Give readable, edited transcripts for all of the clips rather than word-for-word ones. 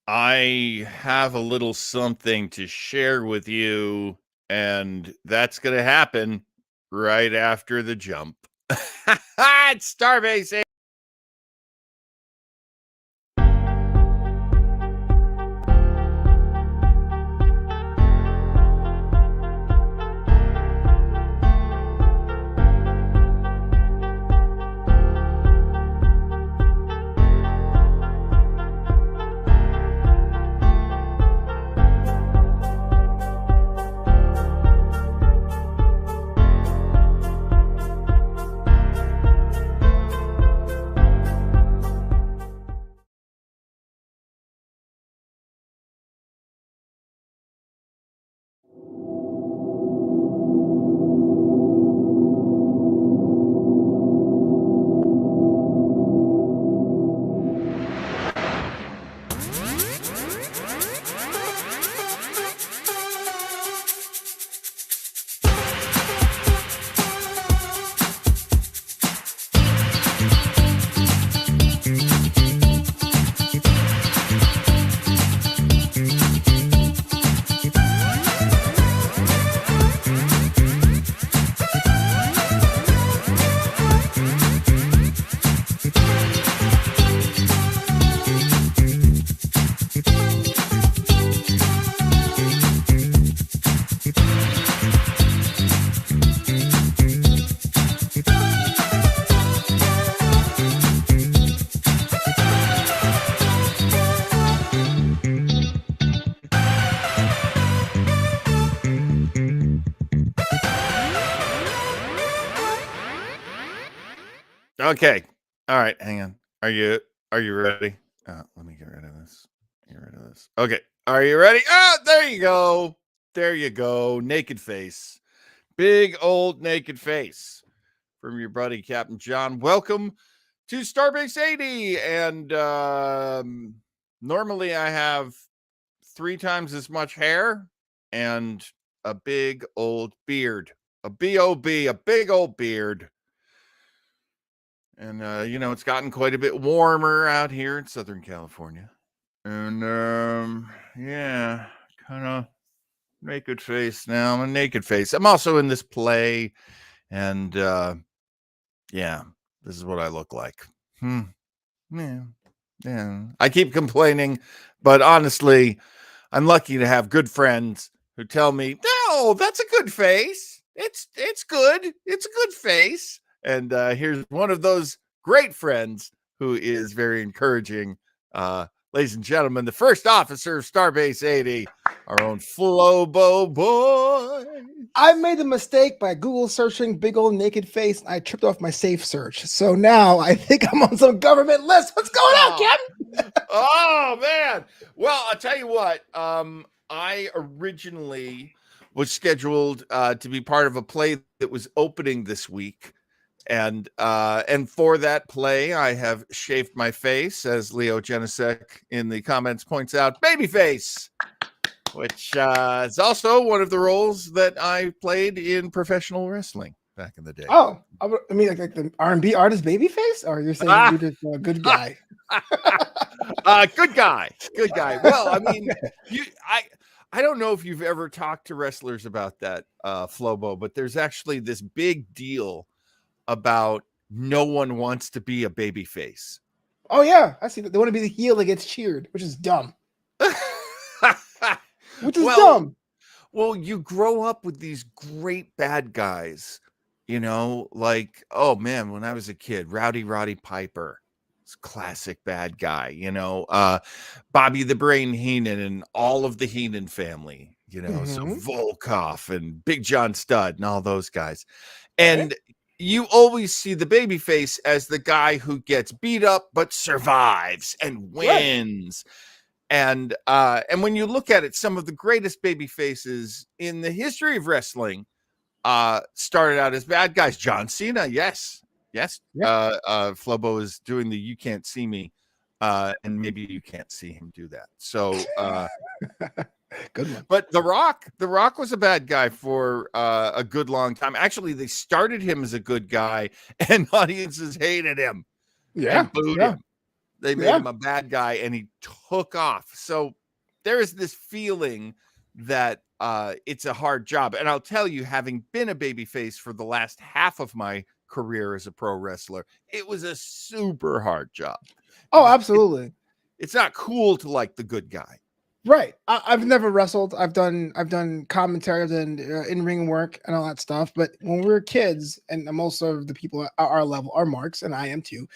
I have a little something to share with you, and that's going to happen right after the jump. It's Starbase. Okay. All right. Hang on. Are you ready? Let me get rid of this. Get rid of this. Okay. Are you ready? Oh, there you go. There you go. Naked face. Big old naked face from your buddy Captain John. Welcome to Starbase 80. And normally I have 3 times as much hair and a big old beard. A B.O.B., a big old beard. And, it's gotten quite a bit warmer out here in Southern California. And, yeah, kind of naked face now. I'm a naked face. I'm also in this play. And, yeah, this is what I look like. Yeah. I keep complaining, but honestly, I'm lucky to have good friends who tell me, no, that's a good face. It's good. It's a good face. And here's one of those great friends who is very encouraging. Ladies and gentlemen, the first officer of Starbase 80, our own Flobo boy. I made the mistake by Google searching big old naked face. And I tripped off my safe search. So now I think I'm on some government list. What's going on, Captain? Oh, man. Well, I'll tell you what. I originally was scheduled to be part of a play that was opening this week. And for that play, I have shaved my face, as Leo Genesek in the comments points out, baby face, which is also one of the roles that I played in professional wrestling back in the day. Oh, I mean, like the R&B artist Babyface? Or you're saying you're just a good guy? Good guy. Well, I mean, I don't know if you've ever talked to wrestlers about that, Flobo, but there's actually this big deal about no one wants to be a baby face. Oh yeah, I see that. They want to be the heel that gets cheered, which is dumb. Dumb. Well, you grow up with these great bad guys, like, oh man, when I was a kid, Rowdy Roddy Piper, classic bad guy, Bobby the Brain Heenan and all of the Heenan family, so Volkov and Big John Studd and all those guys. And you always see the babyface as the guy who gets beat up but survives and wins. Right. And when you look at it, some of the greatest baby faces in the history of wrestling started out as bad guys. John Cena, yes. Yep. Flobo is doing the "You Can't See Me," and maybe you can't see him do that. So, good one. But The Rock was a bad guy for a good long time. Actually, they started him as a good guy, and audiences hated him. Yeah, and booed him. They made Yeah. him a bad guy, and he took off. So there is this feeling that it's a hard job. And I'll tell you, having been a babyface for the last half of my career as a pro wrestler, it was a super hard job. Oh, absolutely. It's not cool to like the good guy. Right. I've never wrestled. I've done commentary, I've done in-ring work and all that stuff. But when we were kids, and most of the people at our level are marks, and I am too,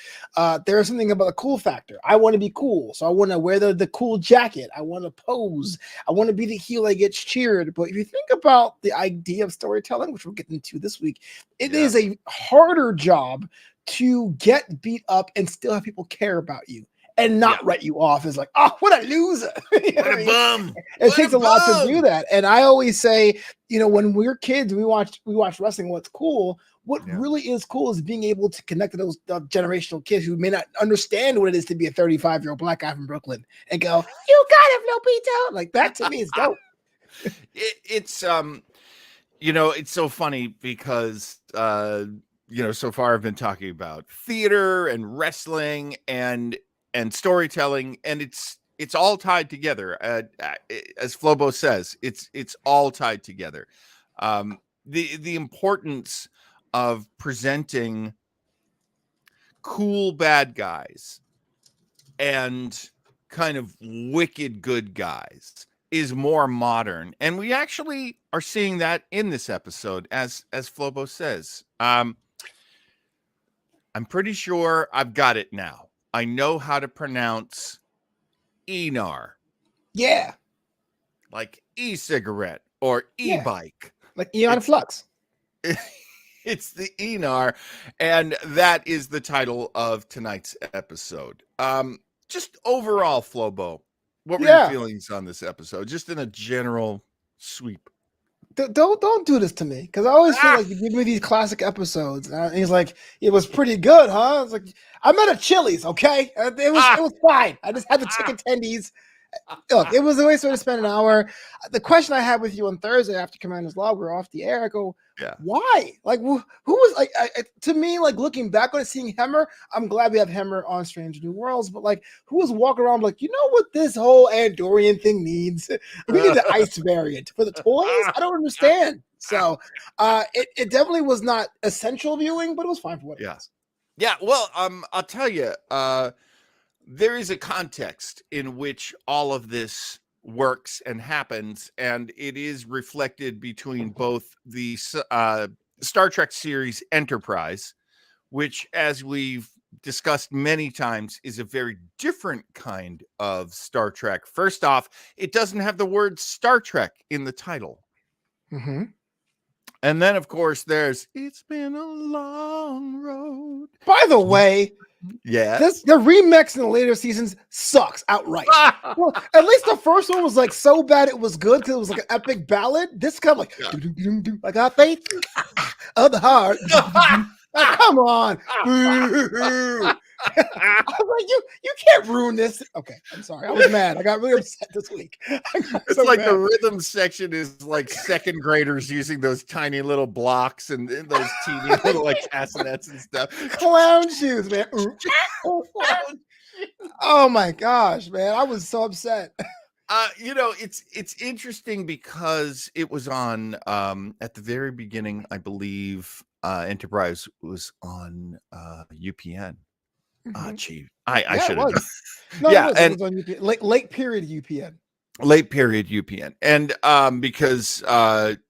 there is something about the cool factor. I want to be cool. So I want to wear the cool jacket. I want to pose. I want to be the heel that gets cheered. But if you think about the idea of storytelling, which we'll get into this week, it is a harder job to get beat up and still have people care about you. And not write you off as like, oh, what a loser. What a bum. It takes a lot to do that. And I always say, when we're kids, we watch wrestling, what's cool. What really is cool is being able to connect to those generational kids who may not understand what it is to be a 35-year-old black guy from Brooklyn and go, you got it, Lopito. Like that to me is dope. It's so funny because so far I've been talking about theater and wrestling and storytelling, and it's all tied together. As Flobo says, it's all tied together. The importance of presenting cool bad guys and kind of wicked good guys is more modern, and we actually are seeing that in this episode, as Flobo says. I'm pretty sure I've got it now. I know how to pronounce Aenar. Yeah. Like e-cigarette or e-bike. Like Eon Flux. It's the Aenar, and that is the title of tonight's episode. Just overall, Flobo, what were your feelings on this episode? Just in a general sweep. Don't do this to me, because I always feel like you give me these classic episodes, and he's like, it was pretty good, huh? It's like, I'm at a Chili's, okay? It was fine. I just had the chicken tendies. Look, it was a waste of to spend an hour. The question I had with you on Thursday after Commander's Log, we're off the air. I go, why? Like, who was like? To me, like looking back on it, seeing Hemmer, I'm glad we have Hemmer on Strange New Worlds. But like, who was walking around like, you know what this whole Andorian thing needs? We need the ice variant for the toys. I don't understand. So, it definitely was not essential viewing, but it was fine for what it was. Yeah. Well, I'll tell you, there is a context in which all of this works and happens, and it is reflected between both the Star Trek series Enterprise, which, as we've discussed many times, is a very different kind of Star Trek. First off, it doesn't have the word Star Trek in the title. Mm-hmm. And then, of course, there's It's Been a Long Road. By the way, the remix in the later seasons sucks outright. Well, at least the first one was like so bad it was good because it was like an epic ballad. This kind of like, I got faith of the heart. Come on. I was like, you can't ruin this. Okay, I'm sorry. I was mad. I got really upset this week. It's so like mad. The rhythm section is like second graders using those tiny little blocks and those teeny little like castanets and stuff. Clown shoes, man. Oh my gosh, man. I was so upset. It's interesting because it was on at the very beginning, I believe Enterprise was on UPN. Gee, I should have. It was on UPN. Late period UPN. Late period UPN, and because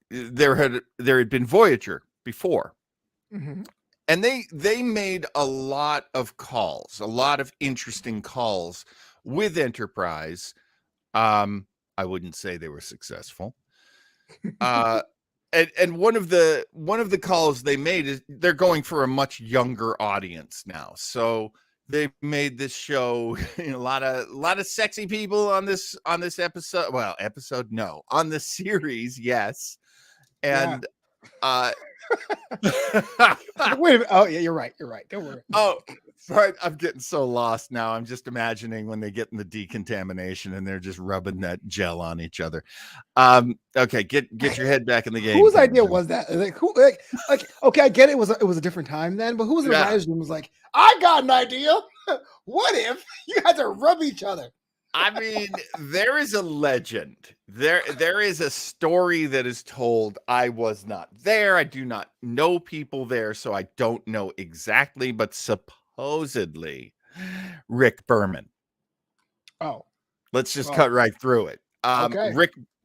there had been Voyager before, and they made a lot of calls, a lot of interesting calls with Enterprise. I wouldn't say they were successful. And one of the calls they made is they're going for a much younger audience now. So they made this show, a lot of sexy people on this episode. Well, on the series, yes. And wait a minute. Oh yeah, you're right. Don't worry. But I'm getting so lost now. I'm just imagining when they get in the decontamination and they're just rubbing that gel on each other. Okay, get your head back in the game, Whose idea Captain. was that? Like who? Like okay, I get it was a different time then, but who was in the Yeah. writers' room was like, I got an idea. What if you had to rub each other? I mean, there is a legend. There is a story that is told. I was not there. I do not know people there, so I don't know exactly, but supposedly Rick Berman. Oh, Let's just well, cut right through it. okay.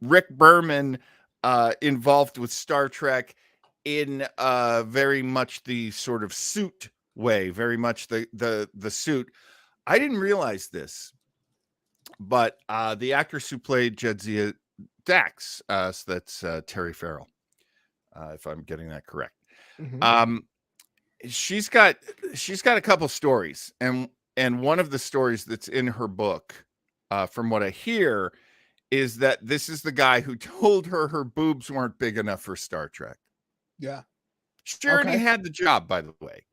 Rick Berman involved with Star Trek in very much the sort of suit way, very much the suit. I didn't realize this, but the actress who played Jadzia Dax, so that's Terry Farrell, if I'm getting that correct. Mhm. Um, she's got a couple stories, and one of the stories that's in her book, from what I hear, is that this is the guy who told her boobs weren't big enough for Star Trek. Yeah. She already Okay. had the job, by the way.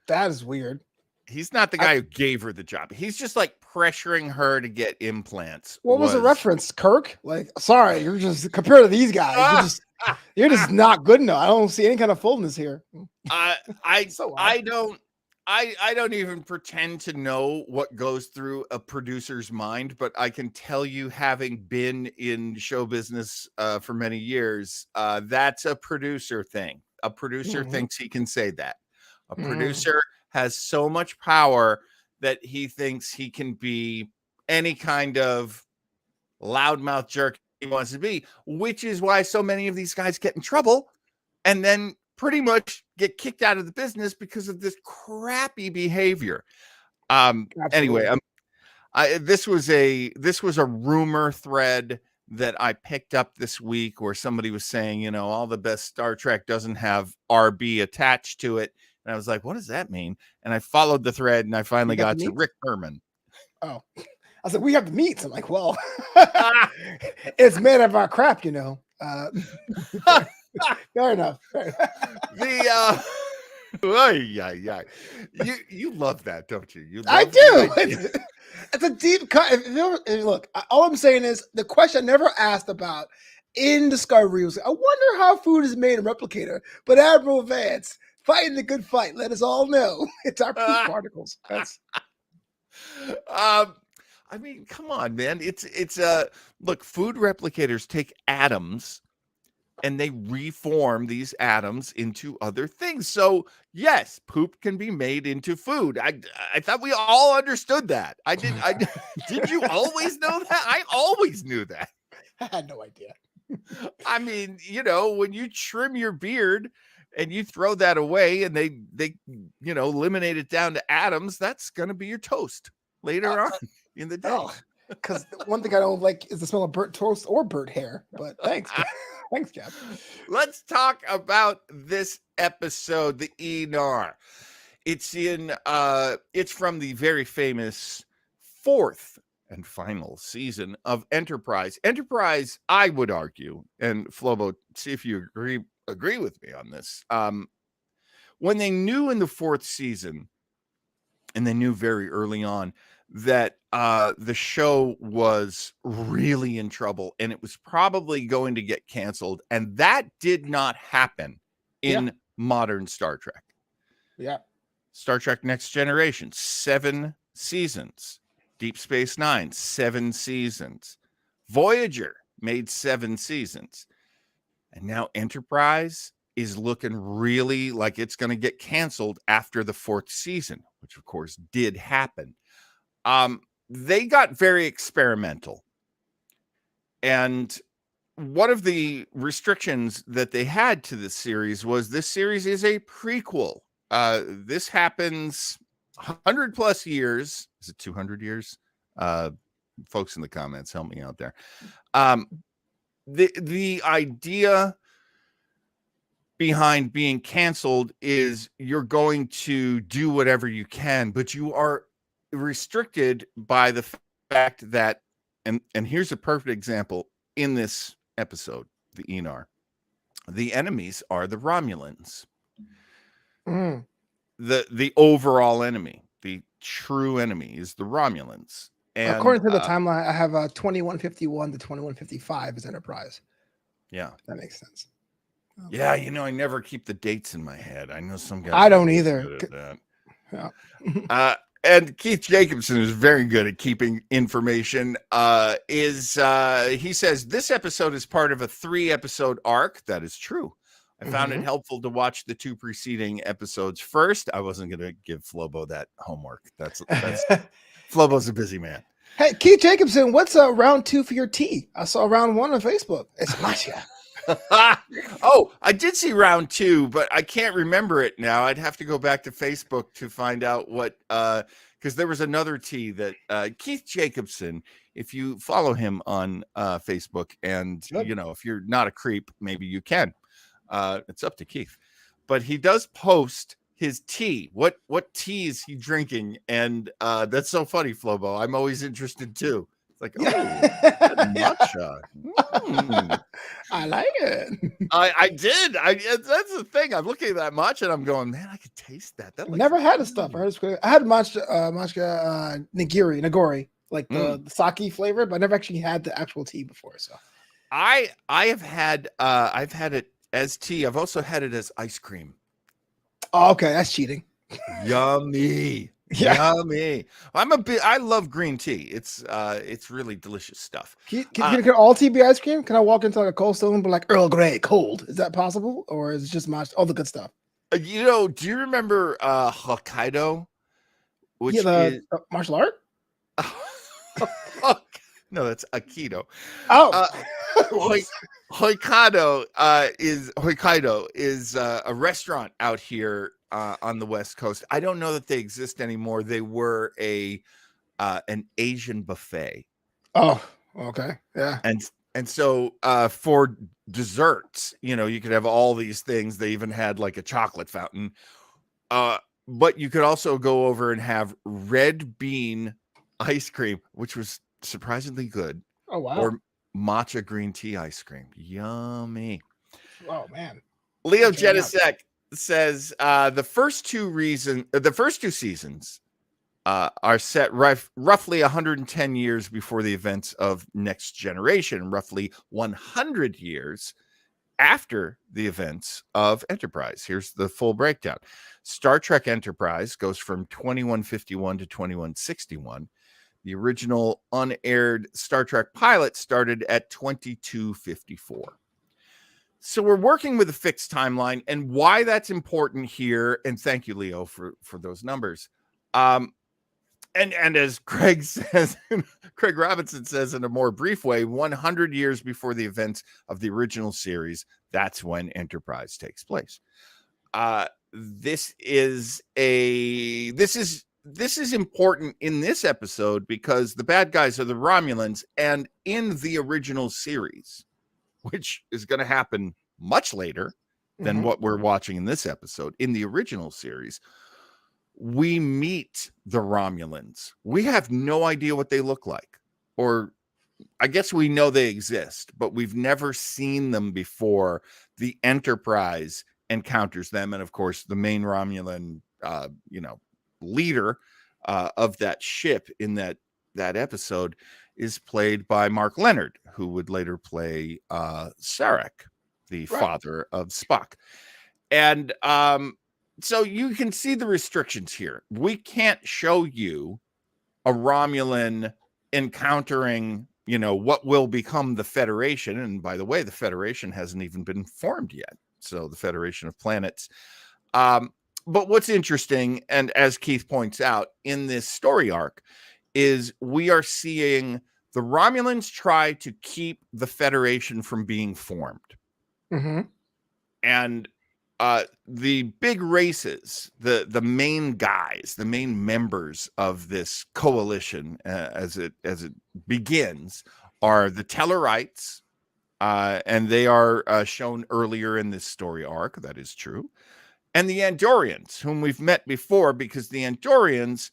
That is weird. He's not the guy who gave her the job. He's just like pressuring her to get implants. What was the reference, Kirk? Like, sorry, you're just compared to these guys, you're just not good enough. I don't see any kind of fullness here. So I don't even pretend to know what goes through a producer's mind, but I can tell you, having been in show business for many years, that's a producer thing. A producer Mhm. thinks he can say that. A Mhm. producer has so much power that he thinks he can be any kind of loudmouth jerk he wants to be, which is why so many of these guys get in trouble and then pretty much get kicked out of the business because of this crappy behavior. Anyway, Absolutely. this was a rumor thread that I picked up this week where somebody was saying, all the best Star Trek doesn't have RB attached to it. And I was like, what does that mean? And I followed the thread and I We finally got the got to meat? Rick Berman. Oh. I was like, we have the meats. I'm like, well, it's made of our crap, fair enough. The yeah. You love that, don't you? You I love the do. idea. It's a deep cut. Look, all I'm saying is the question I never asked about in Discovery was, I wonder how food is made in Replicator. But Admiral Vance, fighting the good fight, let us all know it's our poop particles. That's I mean, come on, man. It's look, food replicators take atoms and they reform these atoms into other things. So yes, poop can be made into food. I thought we all understood that. Did you always know that? I always knew that. I had no idea. I mean, when you trim your beard and you throw that away and they eliminate it down to atoms, that's gonna be your toast later on in the day. Oh, because one thing I don't like is the smell of burnt toast or burnt hair. But thanks. Thanks, Cap. Let's talk about this episode, the Aenar. It's from the very famous fourth and final season of Enterprise. Enterprise, I would argue, and Flobo, see if you agree with me on this. When they knew in the fourth season, and they knew very early on that the show was really in trouble and it was probably going to get canceled, and that did not happen in modern Star Trek. Yeah. Star Trek Next Generation, 7 seasons. Deep Space Nine, 7 seasons. Voyager made 7 seasons. And now Enterprise is looking really like it's going to get canceled after the 4th season, which of course did happen. They got very experimental. And one of the restrictions that they had to this series was this series is a prequel. This happens 100 plus years. Is it 200 years? Folks in the comments, help me out there. The idea behind being canceled is you're going to do whatever you can, but you are restricted by the fact that, and here's a perfect example in this episode, the Aenar. The enemies are the Romulans. Mm. The overall enemy. true enemy is the Romulans. And According to the timeline, I have 2151 to 2155 as Enterprise. yeah, That makes sense. yeah. I never keep the dates in my head. I know some guys. I don't really either. good at that. Yeah. And Keith Jacobson is very good at keeping information. He says this episode is part of a 3-episode arc. That is true. I found it helpful to watch the 2 preceding episodes first. I wasn't going to give Flobo that homework. That's Flobo's a busy man. Hey, Keith Jacobson, what's round 2 for your tea? I saw round 1 on Facebook. It's matcha. Oh, I did see round 2, but I can't remember it now. I'd have to go back to Facebook to find out what, because there was another tea that Keith Jacobson, if you follow him on Facebook, and if you're not a creep, maybe you can. It's up to Keith, but he does post his tea. What tea is he drinking? And that's so funny, Flobo. I'm always interested too. It's like, matcha. I like it. I did. That's the thing. I'm looking at that matcha and I'm going, man, I could taste that. That never had the stuff. I had matcha nigiri, like the sake flavor, but I never actually had the actual tea before. So I have had I've had it as tea. I've also had it as ice cream. Oh, okay, that's cheating. Yummy. Yeah. Yummy. I love green tea. It's really delicious stuff. Can all tea be ice cream? Can I walk into like a Cold Stone and be like Earl Grey cold? Is that possible? Or is it just all the good stuff? Do you remember Hokkaido? Which is martial art? No, that's Aikido. Oh. Hokkaido is a restaurant out here on the West Coast. I don't know that they exist anymore. They were an Asian buffet. Oh, okay, yeah. And so for desserts, you could have all these things. They even had like a chocolate fountain. But you could also go over and have red bean ice cream, which was surprisingly good. Oh wow. Or matcha green tea ice cream. Yummy. Oh man. Leo Jedisek says the first two seasons are set roughly 110 years before the events of Next Generation, roughly 100 years after the events of Enterprise. Here's the full breakdown. Star Trek Enterprise goes from 2151 to 2161. The original unaired Star Trek pilot started at 2254. So we're working with a fixed timeline, and why that's important here, and thank you, Leo, for those numbers. And as Craig says, Craig Robinson says in a more brief way, 100 years before the events of the original series, that's when Enterprise takes place. This is important in this episode because the bad guys are the Romulans, and in the original series, which is going to happen much later than what we're watching in this episode, in the original series, we meet the Romulans. We have no idea what they look like, or I guess we know they exist, but we've never seen them before. The Enterprise encounters them, and of course, the main Romulan, leader of that ship in that episode is played by Mark Leonard, who would later play Sarek, the father of Spock. And so you can see the restrictions here. We can't show you a Romulan encountering, what will become the Federation. And by the way, the Federation hasn't even been formed yet. So the Federation of Planets. But what's interesting, and as Keith points out in this story arc, is we are seeing the Romulans try to keep the Federation from being formed. And the big races, the main guys, the main members of this coalition, as it begins, are the Tellarites, and they are shown earlier in this story arc. That is true. And the Andorians, whom we've met before, because the Andorians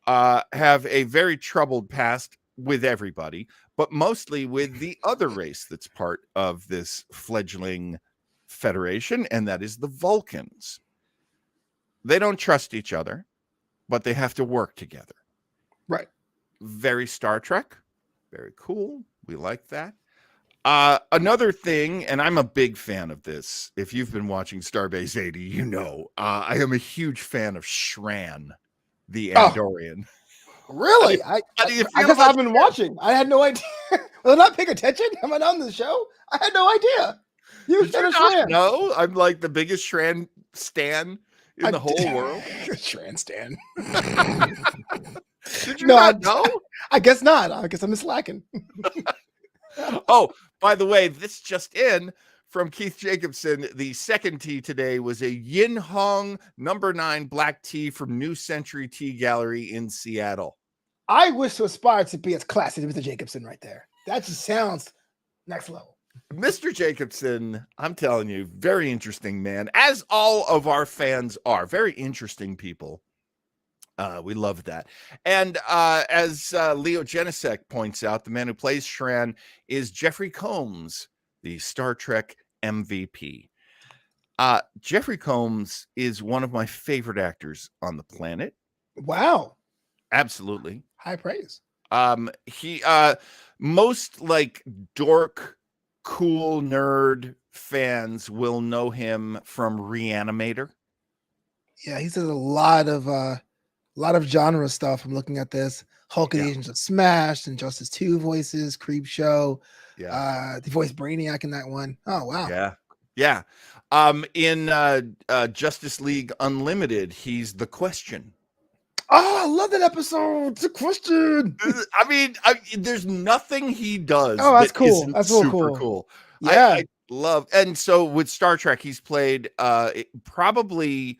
have a very troubled past with everybody, but mostly with the other race that's part of this fledgling Federation, and that is the Vulcans. They don't trust each other. but they have to work together. Right. Very Star Trek. Very cool. We like that. Another thing, and I'm a big fan of this. If you've been watching Starbase 80, you know I am a huge fan of Shran, the Oh, Andorian. How do you, really? how do you I feel guess about I've been watching. I had no idea. Was I not paying attention? Am I on the show? I had no idea. You Did fan you of not Shran? know I'm like the biggest Shran stan in I the whole world? Shran Stan. Did you No, not know? I guess not. I guess I'm slacking. Oh, by the way, this just in from Keith Jacobson. The second tea today was a Yin Hong #9 black tea from New Century Tea Gallery in Seattle. I wish to aspire to be as classy as Mr. Jacobson right there. That just sounds next level. Mr. Jacobson, I'm telling you, very interesting man, as all of our fans are. Very interesting people. We love that. And as Leo Genesek points out, the man who plays Shran is Jeffrey Combs, the Star Trek MVP. Jeffrey Combs is one of my favorite actors on the planet. Wow. Absolutely. High praise. He most like dork, cool nerd fans will know him from Reanimator. Yeah, he says a lot of genre stuff. I'm looking at this. Hulk and the Agents of Smash, and Justice 2 voices, Creep Show. Yeah. The voice Brainiac in that one. Oh wow. Yeah. Yeah. In Justice League Unlimited, he's the Question. Oh, I love that episode. It's a question. I mean, there's nothing he does. Oh, that's that cool. isn't That's real super cool. cool. Yeah. I love, and so with Star Trek, he's played probably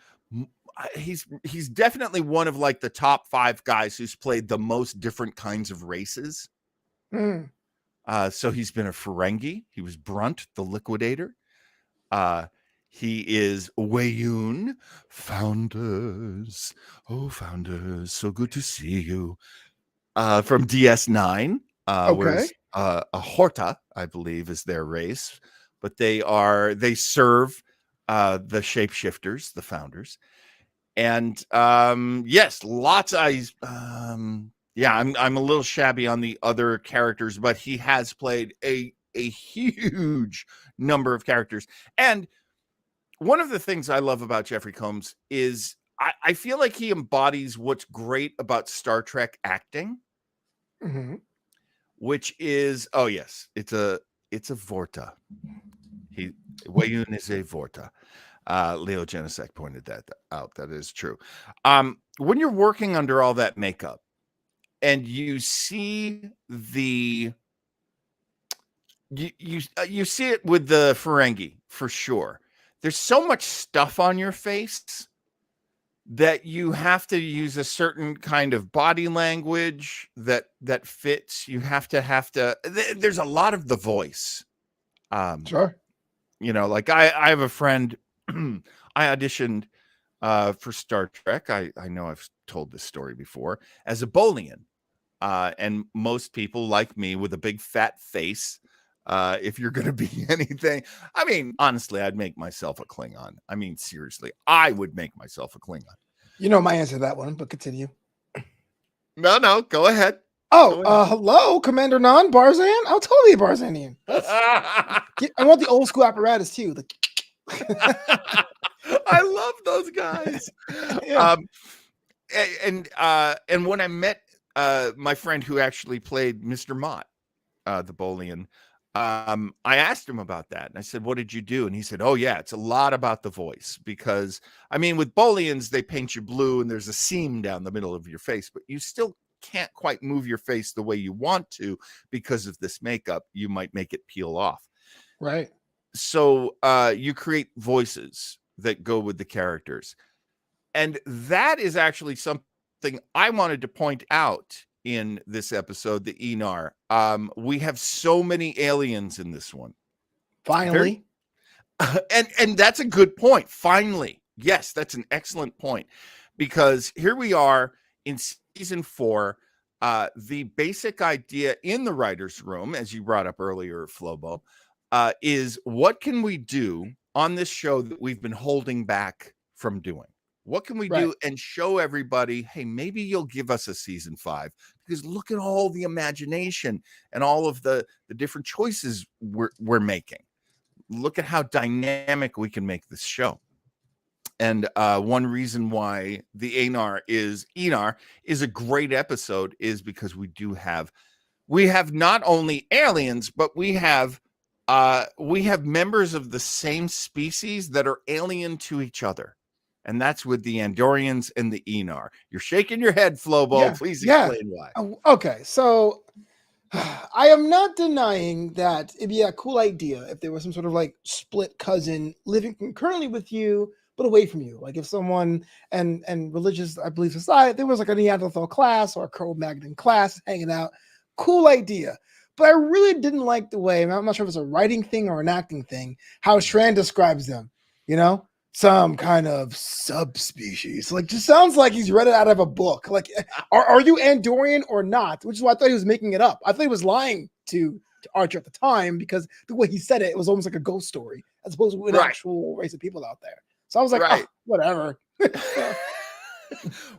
he's definitely one of like the top 5 guys who's played the most different kinds of races. Mm. So he's been a Ferengi. He was Brunt, the Liquidator. He is Wayun, Founders. Oh, Founders, so good to see you. From DS9, Okay. whereas a Horta, I believe, is their race, but they serve the shapeshifters, the Founders. And yes, lots of yeah, I'm a little shabby on the other characters, but he has played a huge number of characters. And one of the things I love about Jeffrey Combs is I feel like he embodies what's great about Star Trek acting, which is, oh yes, it's a Vorta. Wayun is a Vorta. Leo Genesek pointed that out. That is true. When you're working under all that makeup and you see you see it with the Ferengi for sure. There's so much stuff on your face that you have to use a certain kind of body language that fits. You have to. There's a lot of the voice. Sure. You know, like I have a friend. I auditioned for Star Trek. I know I've told this story before as a Bolian, and most people like me with a big fat face. If you're going to be anything, I mean, honestly, I'd make myself a Klingon. I mean, seriously, I would make myself a Klingon. You know my answer to that one, but continue. No, go ahead. Oh, hello, Commander Non Barzan. I'll totally be a Barzanian. I want the old school apparatus too. I love those guys. Yeah. And when I met my friend who actually played Mr. Mott, the Bolian, I asked him about that, and I said, "What did you do?" And he said, "Oh yeah, it's a lot about the voice, because I mean, with Bolians they paint you blue and there's a seam down the middle of your face, but you still can't quite move your face the way you want to because of this makeup. You might make it peel off, Right? So you create voices that go with the characters, and that is actually something I wanted to point out." In this episode, the Aenar, we have so many aliens in this one. Finally. And that's a good point. Finally. Yes, that's an excellent point, because here we are in season 4. The basic idea in the writer's room, as you brought up earlier, Flobo, is what can we do on this show that we've been holding back from doing? What can we Right. do and show everybody, hey, maybe you'll give us a season 5, because look at all the imagination and all of the different choices we're making. Look at how dynamic we can make this show. And one reason why the Aenar is a great episode is because we have not only aliens, but we have members of the same species that are alien to each other. And that's with the Andorians and the Aenar. You're shaking your head, Flobo. Yeah. Please Yeah. explain why. Okay. So I am not denying that it'd be a cool idea if there was some sort of like split cousin living concurrently with you, but away from you. Like if someone and religious, I believe, society, there was like a Neanderthal class or a Cro-Magnon class hanging out. Cool idea. But I really didn't like the way, I'm not sure if it's a writing thing or an acting thing, how Shran describes them, you know? Some kind of subspecies. Like, just sounds like he's read it out of a book. Like, are you Andorian or not? Which is why I thought he was making it up. I thought he was lying to Archer at the time, because the way he said it, it was almost like a ghost story as opposed to an actual race of people out there. So I was like, oh, whatever.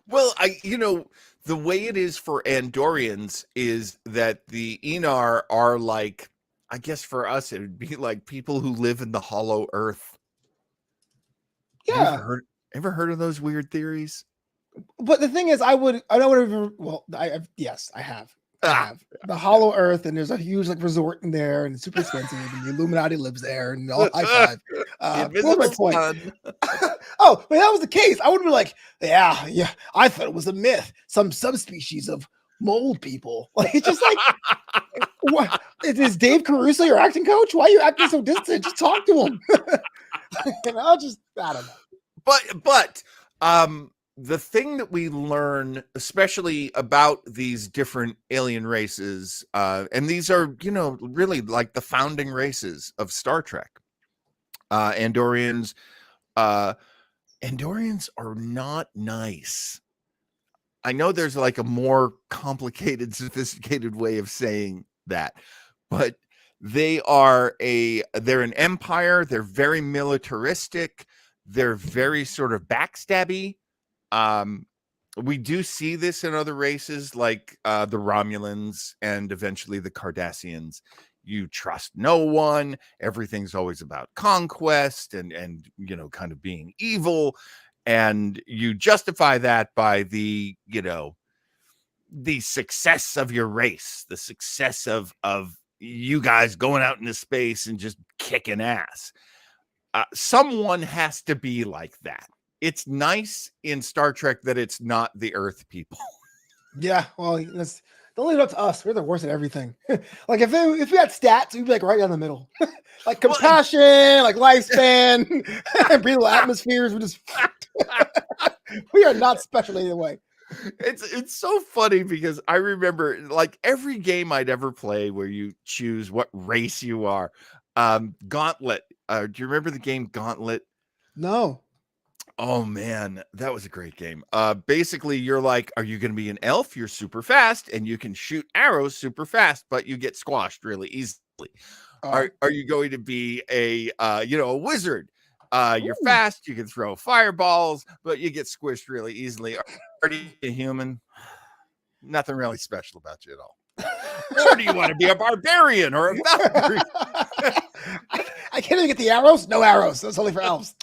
Well, the way it is for Andorians is that the Aenar are like, I guess for us, it would be like people who live in the hollow earth. Yeah. Ever heard of those weird theories? But the thing is, yes, I have. The hollow earth, and there's a huge like resort in there, and it's super expensive, and the Illuminati lives there, and all high five. What's my point? Oh, but that was the case. I would be like, yeah, I thought it was a myth, some subspecies of mole people. Like, it's just like, what is Dave Caruso your acting coach? Why are you acting so distant? Just talk to him. I don't know. But the thing that we learn, especially about these different alien races, and these are, really like the founding races of Star Trek. Andorians are not nice. I know there's like a more complicated, sophisticated way of saying that, but they're an empire. They're very militaristic. They're very sort of backstabby. We do see this in other races like the Romulans and eventually the Cardassians. You trust no one. Everything's always about conquest and kind of being evil. And you justify that by the success of your race, the success of you guys going out into space and just kicking ass. Someone has to be like that. It's nice in Star Trek that it's not the Earth people. Yeah, well, don't leave it up to us. We're the worst at everything. Like if we had stats, we'd be like right down the middle. Like compassion, like lifespan, breathable atmospheres. We are not special either way. It's so funny because I remember like every game I'd ever play where you choose what race you are. Gauntlet. Do you remember the game Gauntlet? No. Oh man, that was a great game. Basically you're like, are you going to be an elf? You're super fast and you can shoot arrows super fast, but you get squashed really easily. Are you going to be a wizard? You're fast, you can throw fireballs, but you get squished really easily. Are you a human? Nothing really special about you at all. Or do you want to be a barbarian or a Valkyrie? I can't even get the arrows. No arrows. That's only for elves.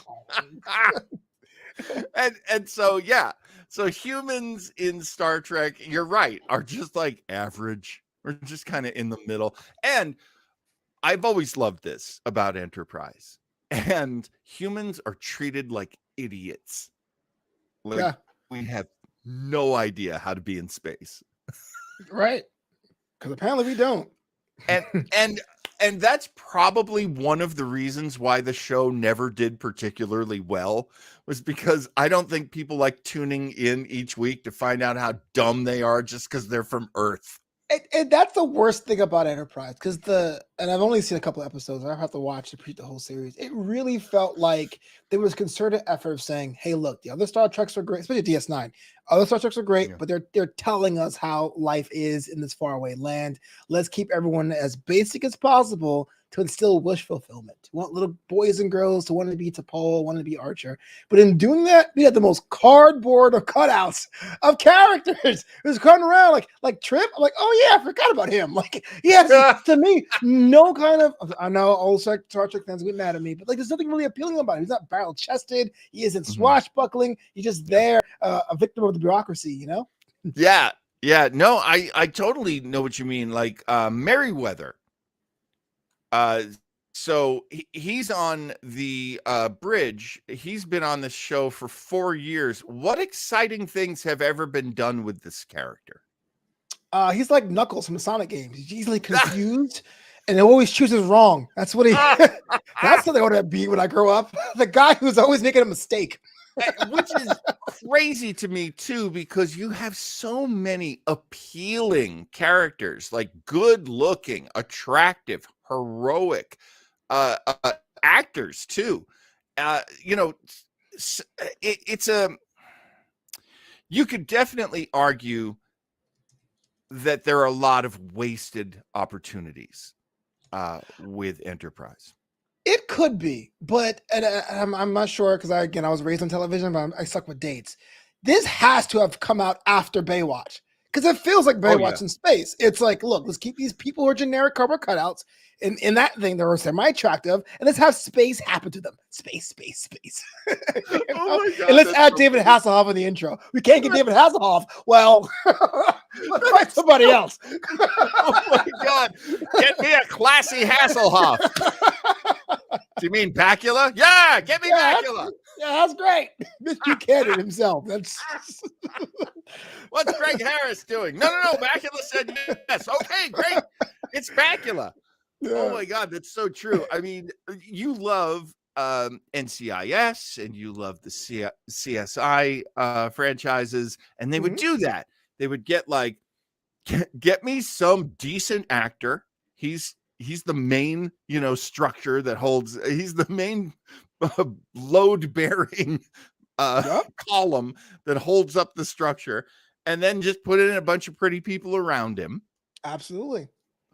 and so so humans in Star Trek, you're right, are just like average. We're just kind of in the middle. And I've always loved this about Enterprise. And humans are treated like idiots. Like we have no idea how to be in space. Right. Because apparently we don't. And that's probably one of the reasons why the show never did particularly well, was because I don't think people like tuning in each week to find out how dumb they are just because they're from Earth. And that's the worst thing about Enterprise, because and I've only seen a couple episodes. I have to watch to read the whole series. It really felt like there was concerted effort of saying, "Hey, look, the other Star Treks are great, especially DS9. Other Star Treks are great, but they're telling us how life is in this faraway land. Let's keep everyone as basic as possible to instill wish fulfillment. You want little boys and girls to want to be T'Pol, want to be Archer. But in doing that, we had the most cardboard of cutouts of characters who's running around like Trip. I'm like, oh yeah, I forgot about him. Like he has to me no kind of. I know all Star Trek fans will get mad at me, but like there's nothing really appealing about him. He's not barrel chested. He isn't swashbuckling. He's just there, a victim of the bureaucracy. You know? Yeah. Yeah, no, I totally know what you mean. Like Merriweather. So he's on the bridge. He's been on the show for 4 years. What exciting things have ever been done with this character? He's like Knuckles from the Sonic games. He's easily confused and always chooses wrong. That's what he. That's what I want to be when I grow up. The guy who's always making a mistake. Which is crazy to me too, because you have so many appealing characters, like good looking, attractive, heroic actors too. You know, it's you could definitely argue that there are a lot of wasted opportunities with Enterprise. It could be, but I'm not sure because I was raised on television, but I suck with dates. This has to have come out after Baywatch because it feels like Baywatch in space. It's like, look, let's keep these people who are generic cardboard cutouts in that thing that are semi-attractive, and let's have space happen to them. Space. You know? Oh my God, and let's add David Hasselhoff in the intro. We can't get David Hasselhoff. Well, let's find somebody else. Oh my God, get me a classy Hasselhoff. Do you mean Bakula? Yeah, get me Bakula. That's great. Mr. Buchanan himself. That's what's Greg Harris doing? No. Bakula said yes. Okay, great. It's Bakula. Yeah. Oh my God, that's so true. I mean, you love NCIS and you love the CSI franchises, and they would do that. They would get get me some decent actor. He's the main, structure that holds. He's the main load bearing column that holds up the structure, and then just put in a bunch of pretty people around him. Absolutely.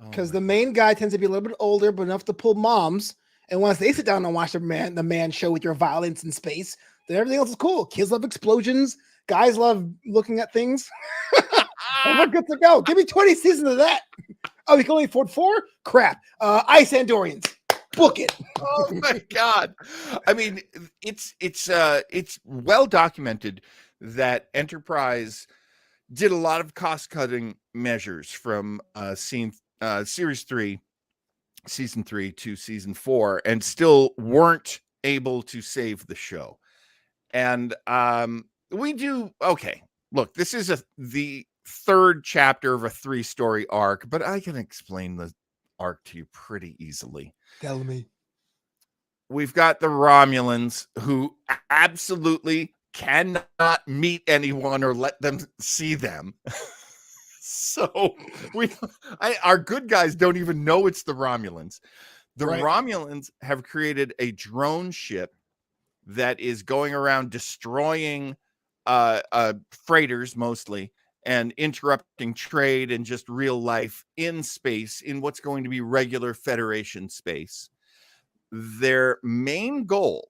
Because the main guy tends to be a little bit older, but enough to pull moms. And once they sit down and watch the man show with your violence in space, then everything else is cool. Kids love explosions. Guys love looking at things. And we're good to go. Give me 20 seasons of that. Oh, we can only afford 4? Crap. Ice Andorians. Book it. Oh my God. I mean, it's well documented that Enterprise did a lot of cost-cutting measures from series 3, season 3 to season 4, and still weren't able to save the show. And we do okay. Look, this is the third chapter of a 3-story arc, but I can explain the arc to you pretty easily. Tell me. We've got the Romulans who absolutely cannot meet anyone or let them see them. So our good guys don't even know it's the Romulans. The Romulans have created a drone ship that is going around destroying freighters mostly and interrupting trade and just real life in space in what's going to be regular Federation space. Their main goal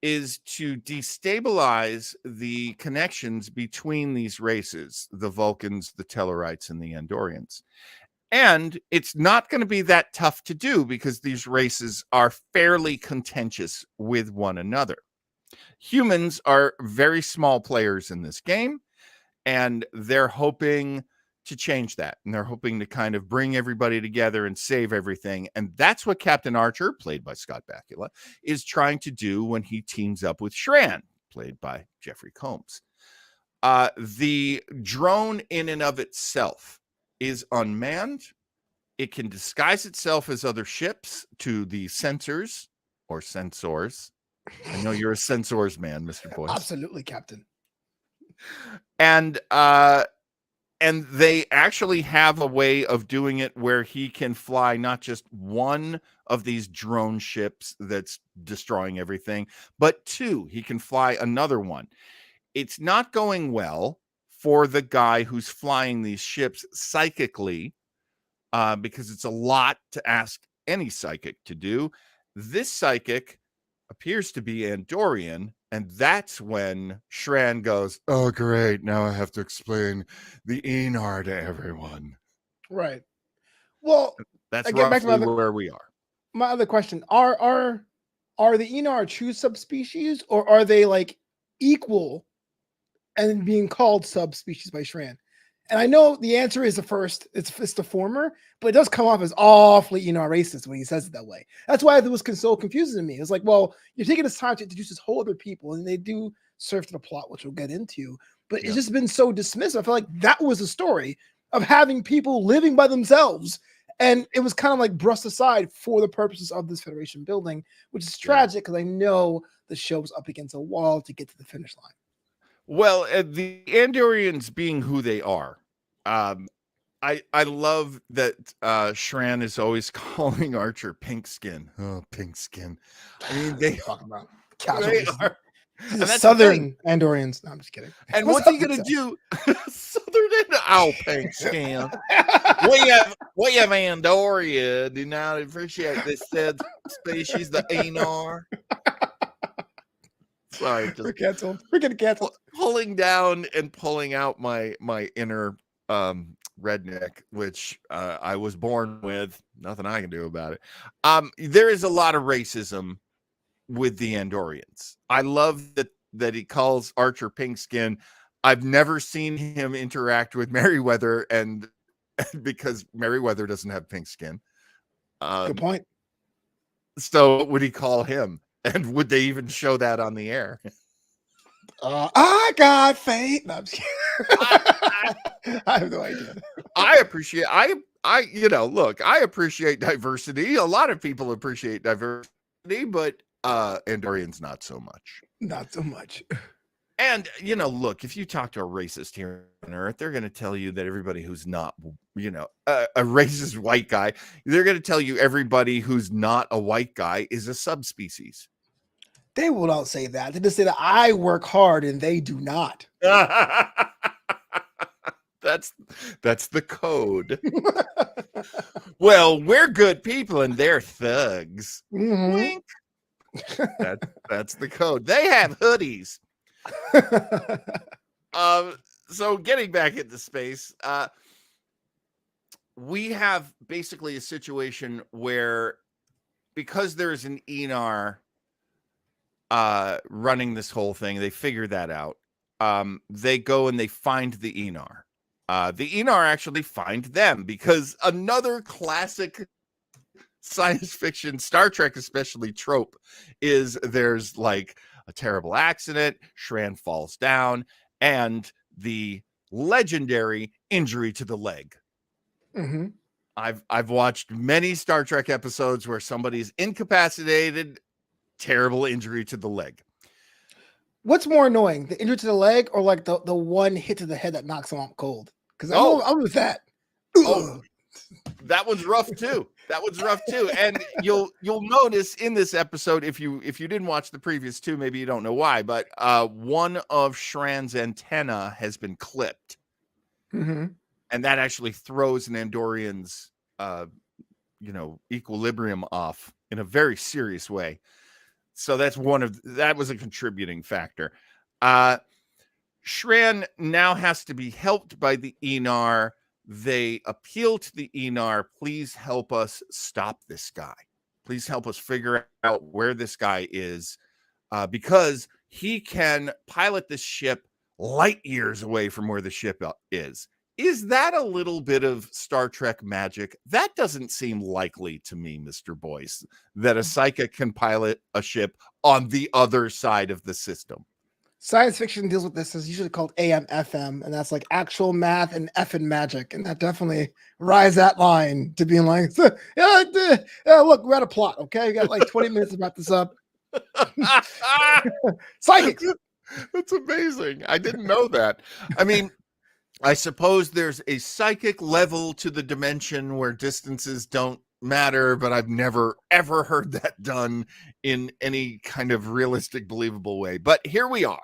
is to destabilize the connections between these races, the Vulcans, the Tellarites, and the Andorians. And it's not going to be that tough to do because these races are fairly contentious with one another. Humans are very small players in this game, and they're hoping to change that. And they're hoping to kind of bring everybody together and save everything. And that's what Captain Archer, played by Scott Bakula, is trying to do when he teams up with Shran, played by Jeffrey Combs. The drone in and of itself is unmanned. It can disguise itself as other ships to the sensors or sensors. I know you're a sensors man, Mr. Boyce. Absolutely, Captain. And they actually have a way of doing it where he can fly not just one of these drone ships that's destroying everything, but 2. He can fly another one. It's not going well for the guy who's flying these ships psychically, because it's a lot to ask any psychic to do. This psychic appears to be Andorian, and that's when Shran goes, "Oh, great! Now I have to explain the Aenar to everyone." Right. Well, That's I get back to roughly where we are. my other question. Are the Enar true subspecies, or are they like equal and being called subspecies by Shran? And I know the answer is the first. It's the former, but it does come off as awfully racist when he says it that way. That's why it was so confusing to me. It's like, well, you're taking this time to introduce this whole other people, and they do serve to the plot, which we'll get into. But it's just been so dismissive. I feel like that was the story of having people living by themselves, and it was kind of like brushed aside for the purposes of this Federation building, which is tragic because I know the show was up against a wall to get to the finish line. Well, the Andorians being who they are, I love that Shran is always calling Archer pink skin. Oh, pink skin. I mean, they talking about they are. And that's Southern Andorians. No, I'm just kidding. And what's he gonna do? Southern pink skin. we have Andoria. Do not appreciate this said species, the Aenar. Sorry, just we're canceled. We're getting canceled. Pulling down and pulling out my inner redneck, which I was born with. Nothing I can do about it. There is a lot of racism with the Andorians. I love that he calls Archer pink skin. I've never seen him interact with Merryweather, and because Merryweather doesn't have pink skin. Good point. So what would he call him? And would they even show that on the air? I got faith. No, I'm just kidding. I have no idea. I appreciate look, I appreciate diversity. A lot of people appreciate diversity, but Andorians not so much. Not so much. And look, if you talk to a racist here on Earth, they're going to tell you that everybody who's not, a racist white guy, they're going to tell you everybody who's not a white guy is a subspecies. They will not say that. They just say that I work hard and they do not. That's the code. Well, we're good people and they're thugs. Mm-hmm. Wink. That's the code. They have hoodies. So getting back into space, we have basically a situation where, because there's an Aenar running this whole thing, they figure that out. They go and they find the Aenar. The Aenar actually find them, because another classic science fiction, Star Trek especially, trope is there's like a terrible accident, Shran falls down, and the legendary injury to the leg. Mm-hmm. I've watched many Star Trek episodes where somebody's incapacitated, terrible injury to the leg. What's more annoying, the injury to the leg, or like the one hit to the head that knocks them out cold? Because I'm with that. Oh, that one's rough too. And you'll notice in this episode, if you didn't watch the previous two, maybe you don't know why, but one of Shran's antenna has been clipped. Mm-hmm. And that actually throws an Andorian's equilibrium off in a very serious way. So that was a contributing factor. Shran now has to be helped by the Aenar. They appeal to the Aenar, please help us stop this guy. Please help us figure out where this guy is, because he can pilot this ship light years away from where the ship is. Is that a little bit of Star Trek magic? That doesn't seem likely to me, Mr. Boyce, that a psychic can pilot a ship on the other side of the system. Science fiction deals with this as usually called AM, FM, and that's like actual math and effing magic. And that definitely rides that line to being like, look, we're at a plot, okay? We got like 20 minutes to wrap this up. Psychics. That's amazing. I didn't know that. I mean, I suppose there's a psychic level to the dimension where distances don't matter, but I've never ever heard that done in any kind of realistic, believable way. But here we are.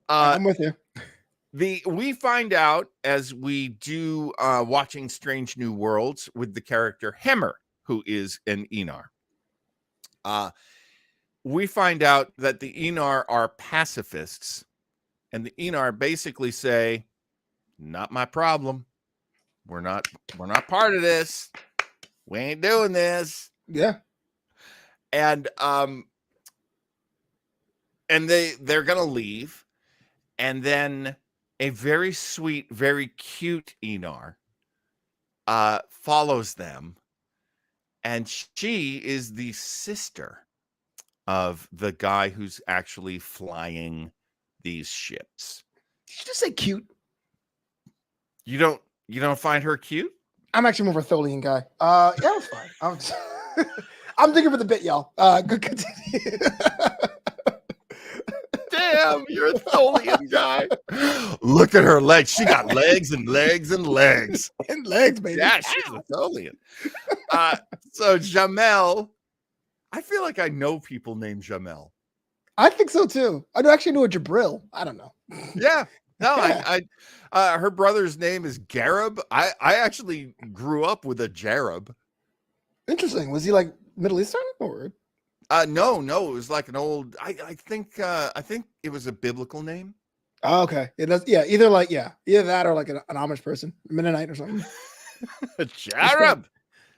I'm with you. We find out as we do watching Strange New Worlds with the character Hemmer. who is an Aenar. We find out that the Aenar are pacifists, and the Aenar basically say, "Not my problem. We're not part of this. We ain't doing this." Yeah. And they're gonna leave, and then a very sweet, very cute Aenar follows them, and she is the sister of the guy who's actually flying these ships. Did you just say cute? You don't find her cute? I'm actually more of a Tholian guy. Yeah, it's fine. I'm thinking for the bit, y'all. Good continue. Damn, you're a Tholian guy. Look at her legs. She got legs and legs and legs. And legs, baby. Yeah, she's a Tholian. So Jamel, I feel like I know people named Jamel. I think so too. I actually know a Jabril. I don't know. Yeah. No, Yeah. her brother's name is Garib. I actually grew up with a Jarib. Interesting. Was he like Middle Eastern or? No, it was like an old. I think it was a biblical name. Oh, okay. It does. Yeah. Either that or like an Amish person, Mennonite or something. Jarib.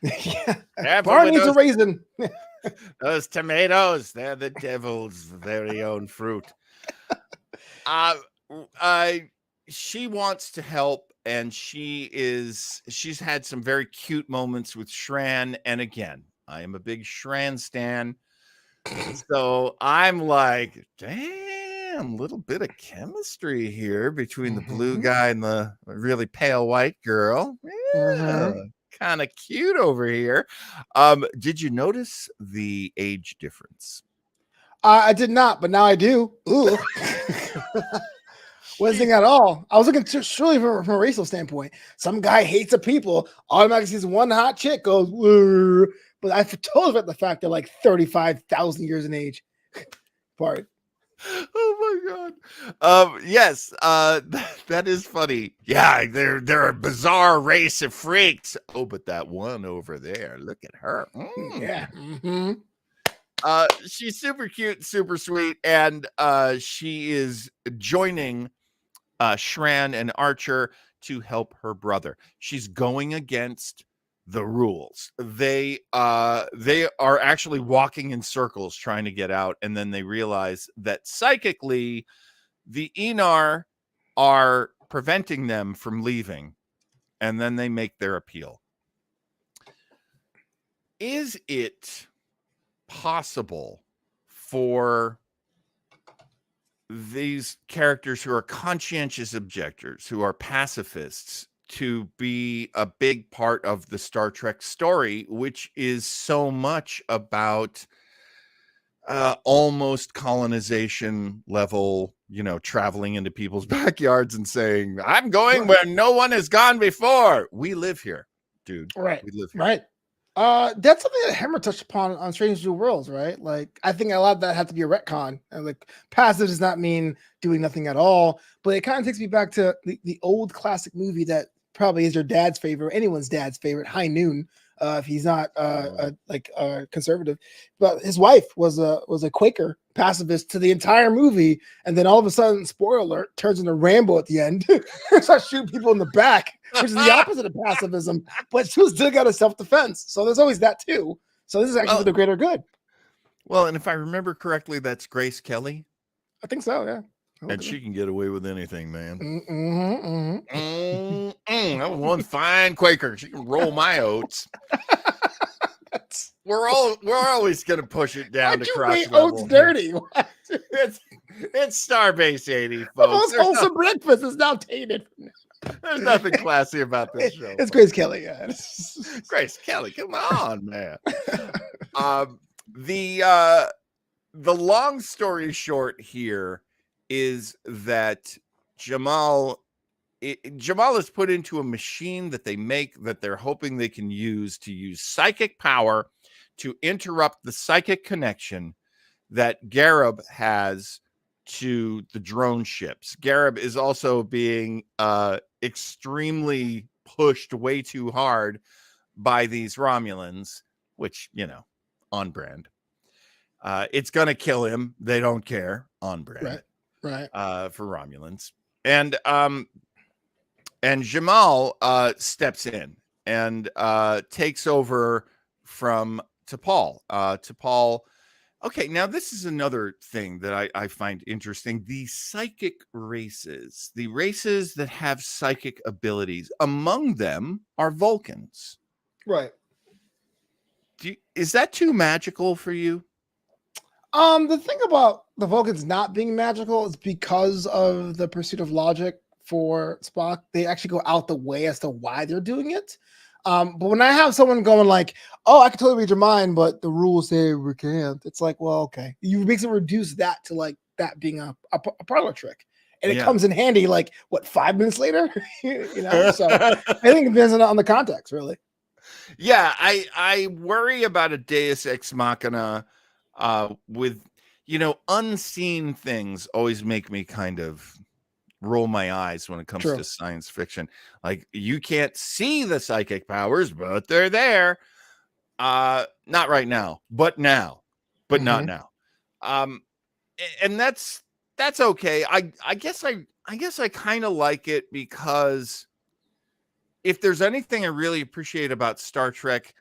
Yeah. Barn needs a raisin. Those tomatoes, they're the devil's very own fruit. She wants to help, and she's had some very cute moments with Shran. And again, I am a big Shran stan. So I'm like, damn, little bit of chemistry here between the blue guy and the really pale white girl. Yeah. Kind of cute over here. Did you notice the age difference? I did not, but now I do. Ooh. Wasn't thinking at all. I was looking surely from a racial standpoint. Some guy hates the people, automatically sees one hot chick, goes, "Woo." But I totally forgot the fact they're like 35,000 years in age. Part. Oh my god. Yes, that is funny. Yeah, they're a bizarre race of freaks. Oh, but that one over there, look at her. Yeah. She's super cute, super sweet, and she is joining Shran and Archer to help her brother. She's going against the rules. They are actually walking in circles trying to get out, and then they realize that psychically the Aenar are preventing them from leaving, and then they make their appeal. Is it possible for these characters who are conscientious objectors, who are pacifists, to be a big part of the Star Trek story, which is so much about almost colonization level, traveling into people's backyards and saying, "I'm going where no one has gone before. We live here, dude. Right. We live here." Right. That's something that Hammer touched upon on Strange New Worlds, right? Like, I think a lot of that had to be a retcon. And like, passive does not mean doing nothing at all, but it kind of takes me back to the old classic movie that probably is your dad's favorite, anyone's dad's favorite, High Noon. If he's not conservative, but his wife was a Quaker pacifist to the entire movie, and then all of a sudden, spoiler alert, turns into Rambo at the end, starts shooting people in the back, which is the opposite of pacifism, but she still got a self-defense. So there's always that too. So this is actually for the greater good. Well, and if I remember correctly, that's Grace Kelly. I think so, yeah. And she can get away with anything, man. That was one fine Quaker. She can roll my oats. We're always gonna push it down to crotch level. Oats dirty. It's Starbase 80, folks. The most wholesome breakfast is now tainted. There's nothing classy about this show. It's Grace Kelly, yeah. Grace Kelly, come on, man. The long story short here is that Jamal is put into a machine that they make that they're hoping they can use psychic power to interrupt the psychic connection that Garib has to the drone ships. Garib is also being extremely pushed way too hard by these Romulans, which, on brand. It's going to kill him. They don't care. On brand. Right. For Romulans. And Jamal steps in and takes over from T'Pol. T'Pol. Okay, now this is another thing that I find interesting. The psychic races, the races that have psychic abilities, among them are Vulcans. Right. Is that too magical for you? The thing about the Vulcans not being magical is because of the pursuit of logic for Spock. They actually go out the way as to why they're doing it. But when I have someone going like, "Oh, I can totally read your mind, but the rules say we can't," it's like, well, okay. You basically reduce that to like that being a parlor trick, and it comes in handy like what 5 minutes later, So I think it depends on the context, really. Yeah, I worry about a Deus Ex Machina with unseen things. Always make me kind of roll my eyes when it comes to science fiction. Like, you can't see the psychic powers, but they're there. Not right now, but now, but not now. And that's okay. I guess I kind of like it, because if there's anything I really appreciate about Star Trek,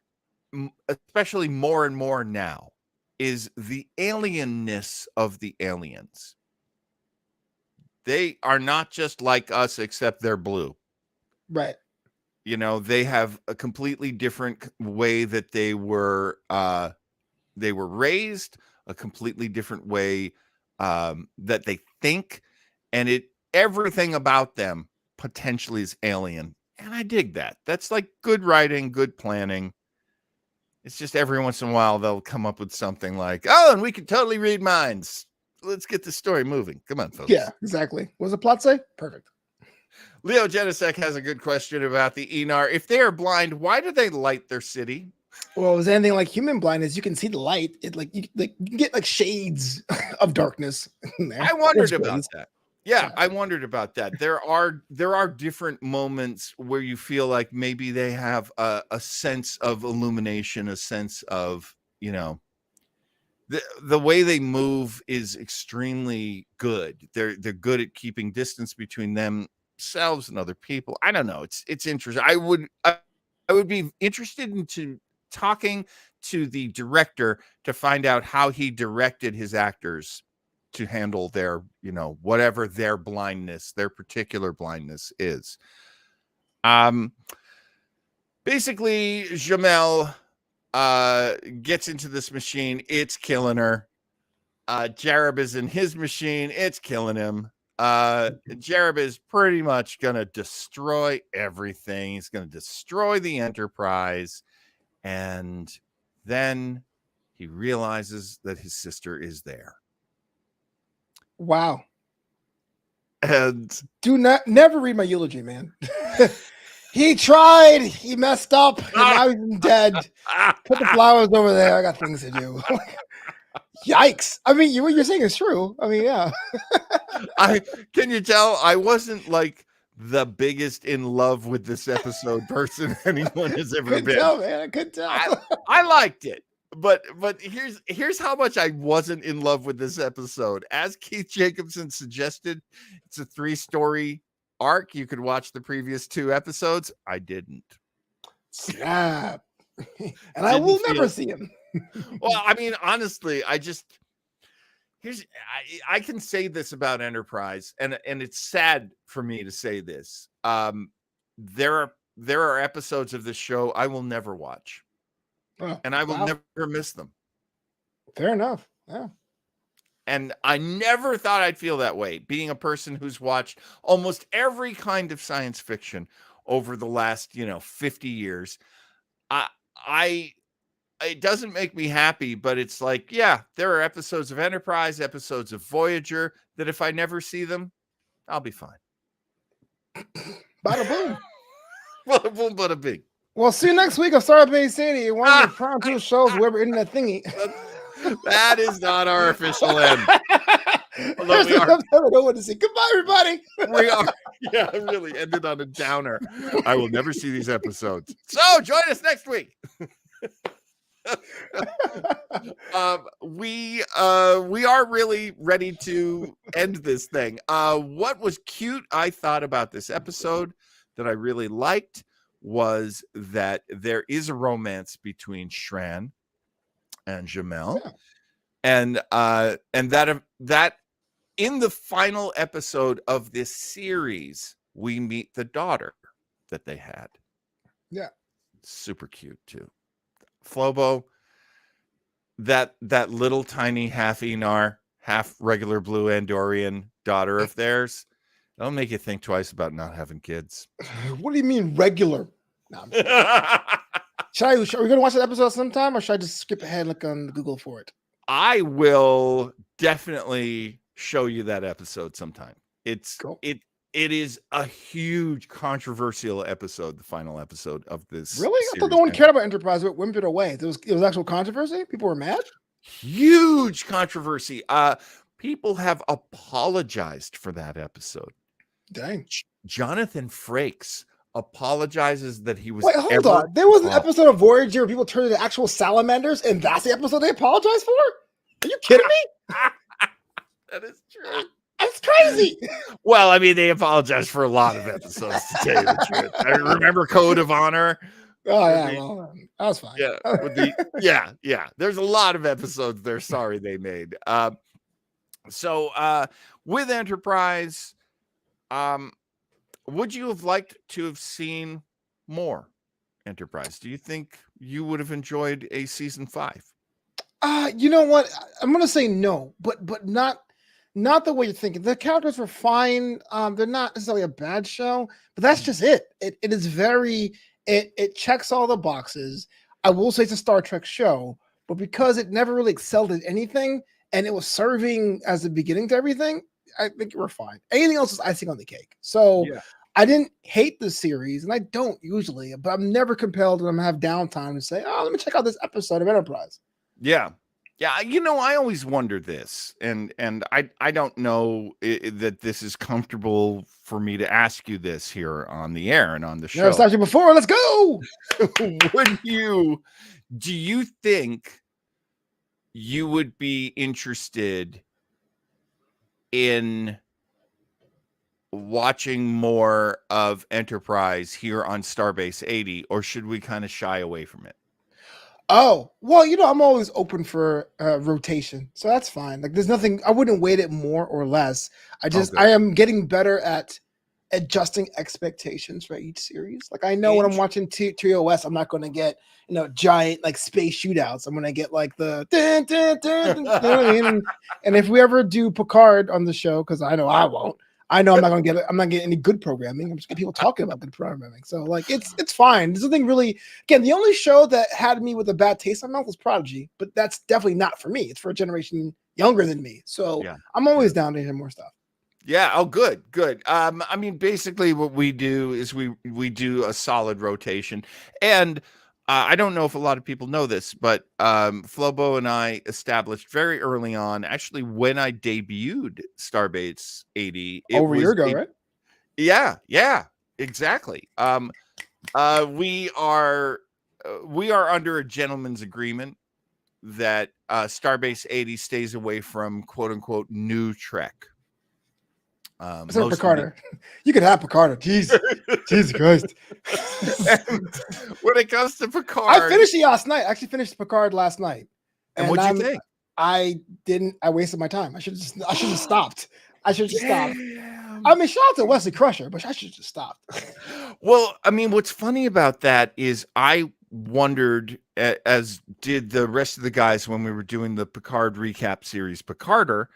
especially more and more now, is the alienness of the aliens. They are not just like us, except they're blue. Right. They have a completely different way that they were raised, a completely different way that they think, and everything about them potentially is alien. And I dig that. That's like good writing, good planning. It's just every once in a while they'll come up with something like, "Oh, and we can totally read minds. Let's get the story moving. Come on, folks." Yeah, exactly. What does the plot say? Perfect. Leo Genesek has a good question about the Aenar. If they are blind, why do they light their city? Well, is anything like human blindness? You can see the light. It you can get like shades of darkness in there. I wondered about that. Yeah, I wondered about that. There are different moments where you feel like maybe they have a sense of illumination, a sense of, the way they move is extremely good. They're good at keeping distance between themselves and other people. I don't know. It's interesting. I would be interested into talking to the director to find out how he directed his actors to handle their, whatever their blindness, their particular blindness is. Basically, Jamel gets into this machine. It's killing her. Jareb is in his machine. It's killing him. Jareb is pretty much going to destroy everything. He's going to destroy the Enterprise. And then he realizes that his sister is there. Wow. And never read my eulogy, man. He tried, he messed up, and now he's dead. Put the flowers over there. I got things to do. Yikes. I mean, what you're saying is true. I mean, yeah. Can you tell I wasn't like the biggest in love with this episode person anyone has ever been. Tell, man. I could tell. I liked it. But here's how much I wasn't in love with this episode. As Keith Jacobson suggested, it's a 3-story arc. You could watch the previous 2 episodes. I didn't. Snap. And I will never see him. Well, I mean, honestly, I can say this about Enterprise, and it's sad for me to say this. There are episodes of this show I will never watch. And I will never miss them. Fair enough. Yeah. And I never thought I'd feel that way, being a person who's watched almost every kind of science fiction over the last, 50 years. It doesn't make me happy, but it's like, yeah, there are episodes of Enterprise, episodes of Voyager that if I never see them, I'll be fine. Bada boom. Bada boom, bada bing. Well, see you next week on Starbase City. One of your prime two shows, whoever internet thingy. That is not our official end. There's I don't know what to say. Goodbye, everybody. We are, yeah, really ended on a downer. I will never see these episodes. So join us next week. We are really ready to end this thing. What was cute I thought about this episode that I really liked was that there is a romance between Shran and Jamel, Yeah. and that in the final episode of this series we meet the daughter that they had. Yeah. Super cute too. Flobo, that little tiny half Aenar, half regular blue Andorian daughter of theirs, that'll make you think twice about not having kids. What do you mean regular? No, are we going to watch that episode sometime, or should I just skip ahead and look on Google for it? I will definitely show you that episode sometime. It's cool. It is a huge controversial episode, the final episode of this. Really? I thought no one cared about Enterprise, but wimped it away. It was actual controversy? People were mad? Huge controversy. People have apologized for that episode. Dang. Jonathan Frakes apologizes that he was. Wait, hold on. There was an episode of Voyager where people turned into actual salamanders, and that's the episode they apologized for? Are you kidding me? That is true. That's crazy. Well, I mean, they apologized for a lot of episodes, to tell you the truth. I remember Code of Honor. Oh, yeah. Well, that was fine. Yeah. Yeah. There's a lot of episodes they're sorry they made. So with Enterprise, would you have liked to have seen more Enterprise? Do you think you would have enjoyed a season 5? You know what? I'm going to say no, but not the way you're thinking. The characters were fine. They're not necessarily a bad show, but that's just it. It is very, it checks all the boxes. I will say it's a Star Trek show, but because it never really excelled at anything and it was serving as the beginning to everything, I think we're fine. Anything else is icing on the cake. So I didn't hate the series, and I don't usually, but I'm never compelled when I have downtime to say, oh, let me check out this episode of Enterprise. Yeah. Yeah, you know, I always wonder this, and I don't know that this is comfortable for me to ask you this here on the air and on the show. Never stopped you before. Let's go. Do you think you would be interested in watching more of Enterprise here on Starbase 80, or should we kind of shy away from it? Oh, well, you know, I'm always open for rotation, so that's fine. Like, there's nothing, I wouldn't weight it more or less. I am getting better at adjusting expectations for each series. Like, I know when I'm watching TOS, I'm not going to get, giant, like, space shootouts. I'm going to get, like, the dun, dun, dun, you know what I mean? And if we ever do Picard on the show, because I know I won't, I know I'm not getting any good programming. I'm just getting people talking about good programming. So like it's fine. There's nothing really, again, the only show that had me with a bad taste in my mouth was Prodigy, but that's definitely not for me. It's for a generation younger than me. So I'm always down to hear more stuff. Yeah. Oh, good. I mean, basically what we do is we do a solid rotation, and I don't know if a lot of people know this, but Flobo and I established very early on, actually, when I debuted Starbase 80. Over a year ago, right? Yeah, exactly. We are under a gentleman's agreement that Starbase 80 stays away from quote unquote new Trek. Picard. You could have Picard. Jesus Christ. When it comes to Picard, I finished it last night. I actually finished Picard last night. And what'd you think? I wasted my time. I should have stopped. I mean, shout out to Wesley Crusher, but I should have just stopped. Well, I mean, what's funny about that is I wondered, as did the rest of the guys when we were doing the Picard recap series, Picarder.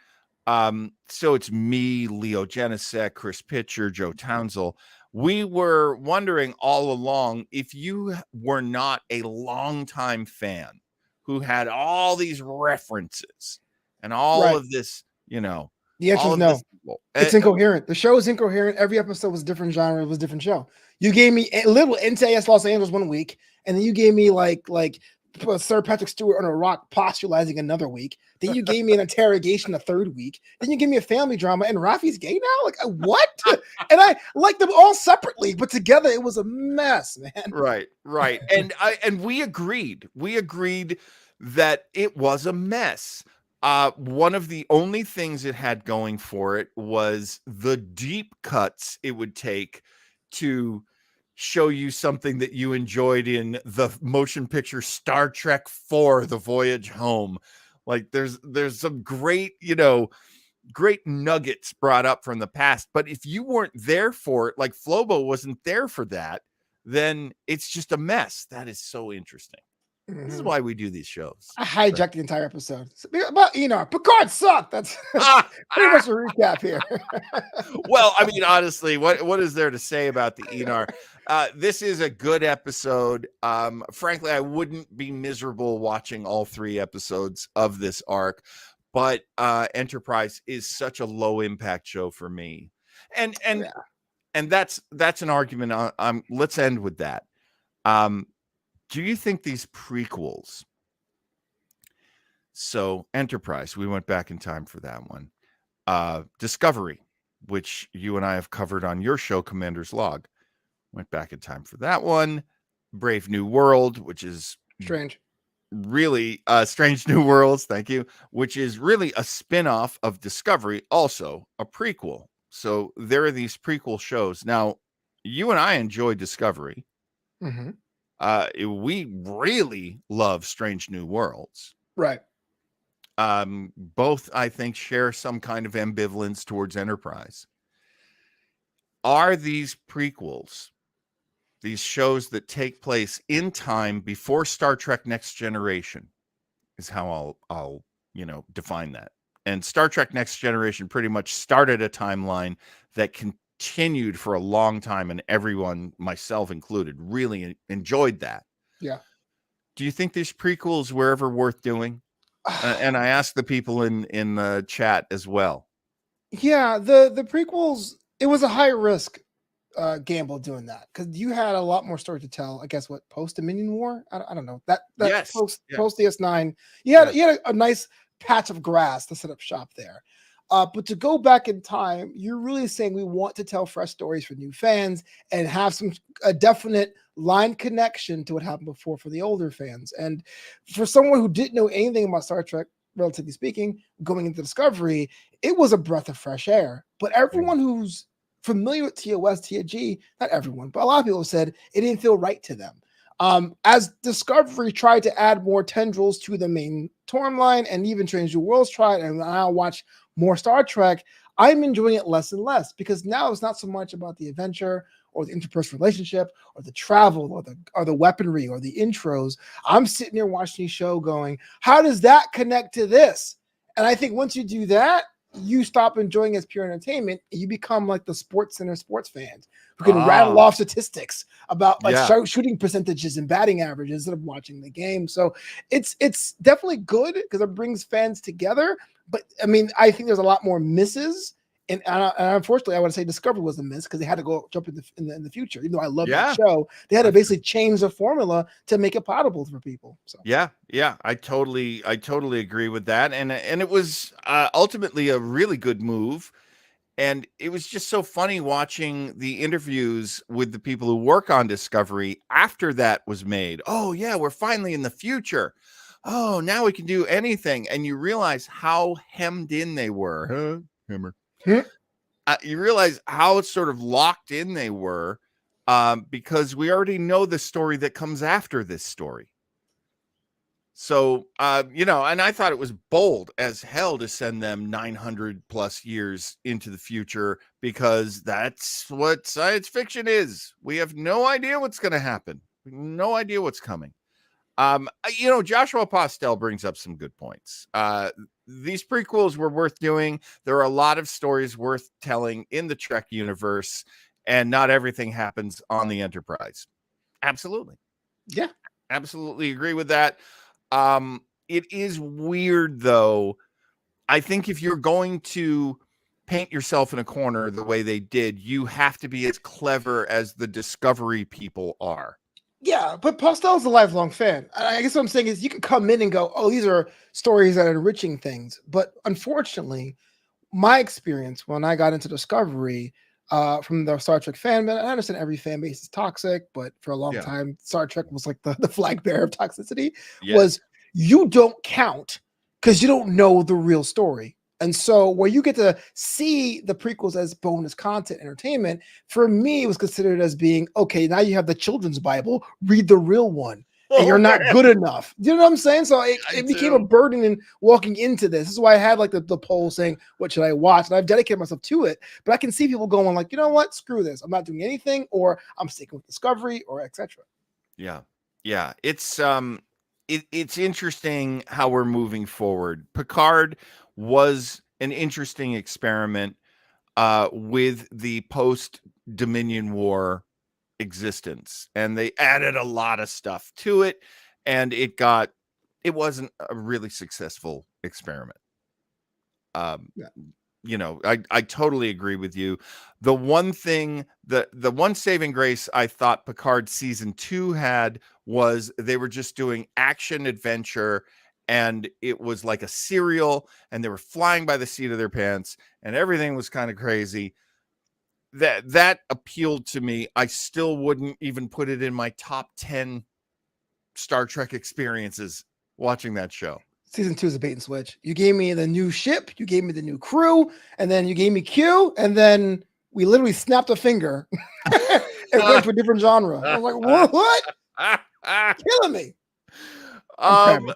So it's me, Leo Genesek, Chris Pitcher, Joe Townsell. We were wondering all along if you were not a longtime fan who had all these references and all of this, The answer is no. It's incoherent. The show is incoherent. Every episode was a different genre. It was a different show. You gave me a little NCIS Los Angeles one week, and then you gave me like put Sir Patrick Stewart on a rock postulating another week. Then you gave me an interrogation a third week. Then you give me a family drama, and Rafi's gay now? Like, what? And I like them all separately, but together it was a mess, man. Right. And we agreed. We agreed that it was a mess. One of the only things it had going for it was the deep cuts it would take to show you something that you enjoyed in the motion picture Star Trek IV, The Voyage Home. Like there's some great, great nuggets brought up from the past. But if you weren't there for it, like Flobo wasn't there for that, then it's just a mess. That is so interesting. This is why we do these shows. I hijacked the entire episode. About Aenar. Picard sucked. That's pretty much a recap here. Well, I mean, honestly, what is there to say about the Aenar? This is a good episode. Frankly, I wouldn't be miserable watching all 3 episodes of this arc, but Enterprise is such a low impact show for me. And that's an argument. Let's end with that. Do you think these prequels? So Enterprise, we went back in time for that one. Discovery, which you and I have covered on your show, Commander's Log, went back in time for that one. Brave New World, which is strange. Really, Strange New Worlds, thank you, which is really a spin-off of Discovery, also a prequel. So there are these prequel shows. Now, you and I enjoy Discovery. Mm-hmm. We really love Strange New Worlds. Right. Both, I think, share some kind of ambivalence towards Enterprise. Are these prequels, these shows that take place in time before Star Trek Next Generation, is how I'll define that. And Star Trek Next Generation pretty much started a timeline that continued for a long time, and everyone, myself included, really enjoyed that. Yeah. Do you think these prequels were ever worth doing? And I asked the people in the chat as well. Yeah, the prequels, it was a high risk gamble doing that because you had a lot more story to tell. I guess what post Dominion War? I don't know that yes. post DS9. You had a nice patch of grass to set up shop there. But to go back in time, you're really saying we want to tell fresh stories for new fans and have a definite line connection to what happened before for the older fans. And for someone who didn't know anything about Star Trek, relatively speaking, going into Discovery, it was a breath of fresh air. But everyone who's familiar with TOS, TG, not everyone, but a lot of people said it didn't feel right to them. As Discovery tried to add more tendrils to the main timeline, and even Strange New Worlds tried, and I'll watch more Star Trek, I'm enjoying it less and less because now it's not so much about the adventure or the interpersonal relationship or the travel or the weaponry or the intros. I'm sitting here watching the show going, how does that connect to this? And I think once you do that, you stop enjoying it as pure entertainment and you become like the Sports Center sports fans who can rattle off statistics about shooting percentages and batting averages instead of watching the game. So it's definitely good because it brings fans together. But I mean, I think there's a lot more misses. And unfortunately, I would say Discovery was a miss because they had to jump in the future. Even though I love that show, they had to basically change the formula to make it palatable for people. So yeah, I totally agree with that. And it was ultimately a really good move. And it was just so funny watching the interviews with the people who work on Discovery after that was made. Oh yeah, we're finally in the future. Oh, now we can do anything. And you realize how hemmed in they were. Hammer. You realize how sort of locked in they were because we already know the story that comes after this story. So, and I thought it was bold as hell to send them 900 plus years into the future because that's what science fiction is. We have no idea what's going to happen. No idea what's coming. Joshua Postel brings up some good points. These prequels were worth doing. There are a lot of stories worth telling in the Trek universe, and not everything happens on the Enterprise. Absolutely. Yeah. Absolutely agree with that. It is weird, though. I think if you're going to paint yourself in a corner the way they did, you have to be as clever as the Discovery people are. Yeah, but Postel's a lifelong fan. I guess what I'm saying is you can come in and go, oh, these are stories that are enriching things. But unfortunately, my experience when I got into Discovery from the Star Trek fan base, I understand every fan base is toxic, but for a long Yeah. time, Star Trek was like the flag bearer of toxicity, Yes. was you don't count because you don't know the real story. And so where you get to see the prequels as bonus content entertainment, for me, it was considered as being, okay, now you have the children's Bible, read the real one. And Oh you're not man, good enough. You know what I'm saying? So I it became a do. burden in walking into this. This is why I had like the poll saying, what should I watch? And I've dedicated myself to it. But I can see people going like, you know what? Screw this. I'm not doing anything, or I'm sticking with Discovery, or etc. Yeah. Yeah. It's interesting how we're moving forward. Picard was an interesting experiment with the post Dominion War existence, and they added a lot of stuff to it, and it wasn't a really successful experiment. Yeah. I totally agree with you. The one thing, the one saving grace I thought Picard season 2 had was they were just doing action adventure, and it was like a serial, and they were flying by the seat of their pants, and everything was kind of crazy. That appealed to me. I still wouldn't even put it in my top 10 Star Trek experiences watching that show. Season 2 is a bait and switch. You gave me the new ship, you gave me the new crew, and then you gave me Q, and then we literally snapped a finger and went to a different genre. I was like, what? Killing me. um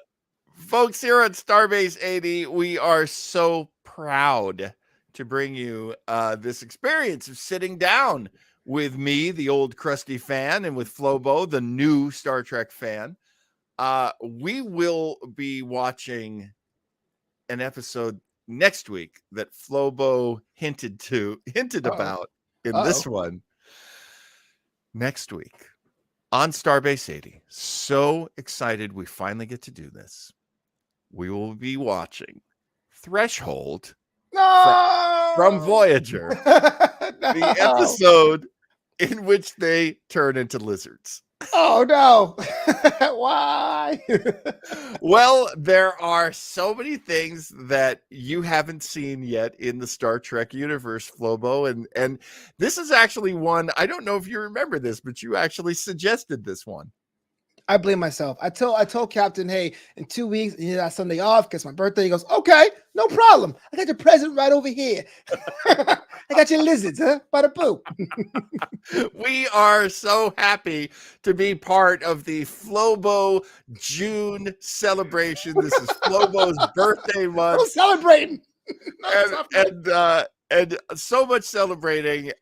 Folks, here at Starbase 80, we are so proud to bring you this experience of sitting down with me, the old crusty fan, and with Flobo, the new Star Trek fan. We will be watching an episode next week that Flobo hinted about in this one next week on Starbase 80. So excited we finally get to do this. We will be watching Threshold from Voyager, the episode in which they turn into lizards. Oh no. Why? Well, there are so many things that you haven't seen yet in the Star Trek universe, Flobo, and this is actually one, I don't know if you remember this, but you actually suggested this one. I blame myself. I told Captain, hey, in 2 weeks, you know, Sunday off, because my birthday. He goes, okay, no problem. I got your present right over here. I got your lizards, huh? Bada boo. We are so happy to be part of the Flobo June celebration. This is Flobo's birthday month. I'm celebrating. And so much celebrating.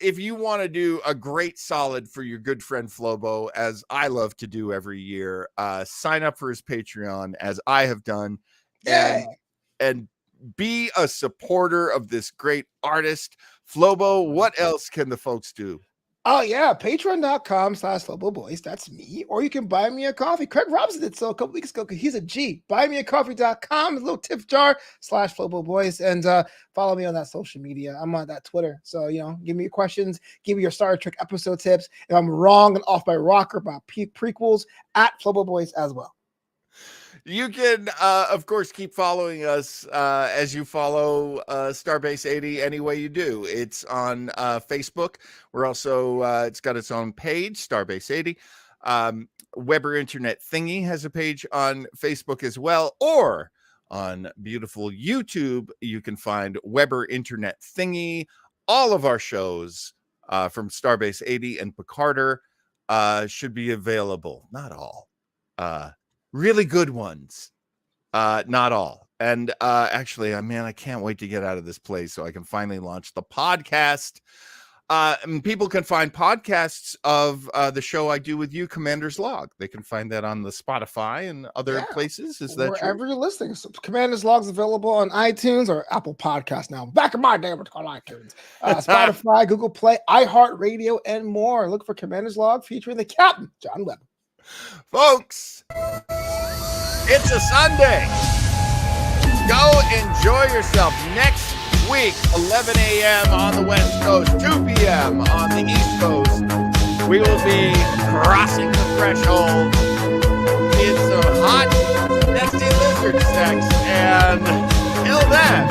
If you want to do a great solid for your good friend Flobo, as I love to do every year, sign up for his Patreon, as I have done, and be a supporter of this great artist. Flobo, what else can the folks do? Oh, yeah. Patreon.com/FloboBoys. That's me. Or you can buy me a coffee. Craig Robinson did so a couple weeks ago because he's a G. Buymeacoffee.com, a little tip jar /FloboBoys. And follow me on that social media. I'm on that Twitter. So, give me your questions. Give me your Star Trek episode tips. If I'm wrong and off my rocker about prequels, at FloboBoys as well. You can, of course, keep following us as you follow Starbase 80 any way you do. It's on Facebook. We're also, it's got its own page, Starbase 80. Weber Internet Thingy has a page on Facebook as well. Or on beautiful YouTube, you can find Weber Internet Thingy. All of our shows from Starbase 80 and Picarder should be available. Not all. Really good ones, not all. And actually, man, I can't wait to get out of this place so I can finally launch the podcast. And people can find podcasts of the show I do with you, Commander's Log. They can find that on the Spotify and other places. Is that wherever true? you're listening? So Commander's Log's available on iTunes or Apple Podcasts now. Back in my day, we're called iTunes. Spotify, Google Play, iHeartRadio, and more. Look for Commander's Log featuring the Captain, John Weber. Folks, it's a Sunday. Go enjoy yourself. Next week, 11 a.m. on the West Coast, 2 p.m. on the East Coast. we will be crossing the threshold in some hot, nasty lizard sex. And till then,